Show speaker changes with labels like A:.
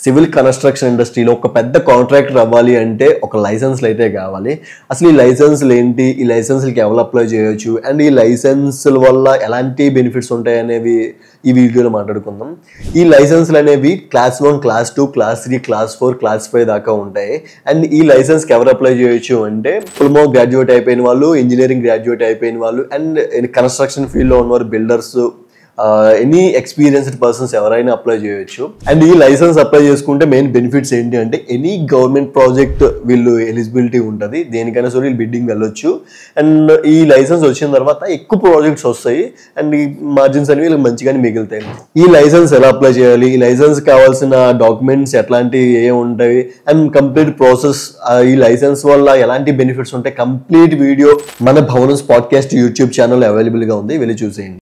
A: Civil construction ఇండస్ట్రీలో ఒక పెద్ద కాంట్రాక్టర్ అవ్వాలి అంటే ఒక లైసెన్స్లు అయితే కావాలి. అసలు ఈ లైసెన్స్లు ఏంటి, ఈ లైసెన్స్లకి ఎవరు అప్లై చేయొచ్చు, అండ్ ఈ లైసెన్స్ల వల్ల ఎలాంటి బెనిఫిట్స్ ఉంటాయి అనేవి ఈ వీడియోలో మాట్లాడుకుందాం. ఈ లైసెన్స్లు అనేవి class 1, class 2, class 3, class 4, class 5 దాకా ఉంటాయి. అండ్ ఈ లైసెన్స్కి ఎవరు అప్లై చేయొచ్చు అంటే డిప్లొమా గ్రాడ్యుయేట్ అయిపోయిన వాళ్ళు, ఇంజనీరింగ్ గ్రాడ్యుయేట్ అయిపోయిన వాళ్ళు, అండ్ కన్స్ట్రక్షన్ ఫీల్డ్లో ఉన్నవారు, బిల్డర్స్, ఎనీ ఎక్స్పీరియన్స్డ్ పర్సన్స్ ఎవరైనా అప్లై చేయొచ్చు. అండ్ ఈ లైసెన్స్ అప్లై చేసుకుంటే మెయిన్ బెనిఫిట్స్ ఏంటి అంటే ఎనీ గవర్నమెంట్ ప్రాజెక్ట్ వీళ్ళు ఎలిజిబిలిటీ ఉంటుంది, దేనికైనా సరే వీళ్ళు బిడ్డింగ్ వెళ్ళొచ్చు. అండ్ ఈ లైసెన్స్ వచ్చిన తర్వాత ఎక్కువ ప్రాజెక్ట్స్ వస్తాయి అండ్ ఈ మార్జిన్స్ అనేవి వీళ్ళకి మంచిగానే మిగులుతాయి. ఈ లైసెన్స్ ఎలా అప్లై చేయాలి, ఈ లైసెన్స్ కావాల్సిన డాక్యుమెంట్స్ ఎట్లాంటివి ఏ ఉంటాయి, అండ్ కంప్లీట్ ప్రాసెస్, ఈ లైసెన్స్ వల్ల ఎలాంటి బెనిఫిట్స్ ఉంటాయి, కంప్లీట్ వీడియో మన భవనస్ పాడ్కాస్ట్ యూట్యూబ్ ఛానల్ అవైలబుల్గా ఉంది, వెళ్ళి చూసేయండి.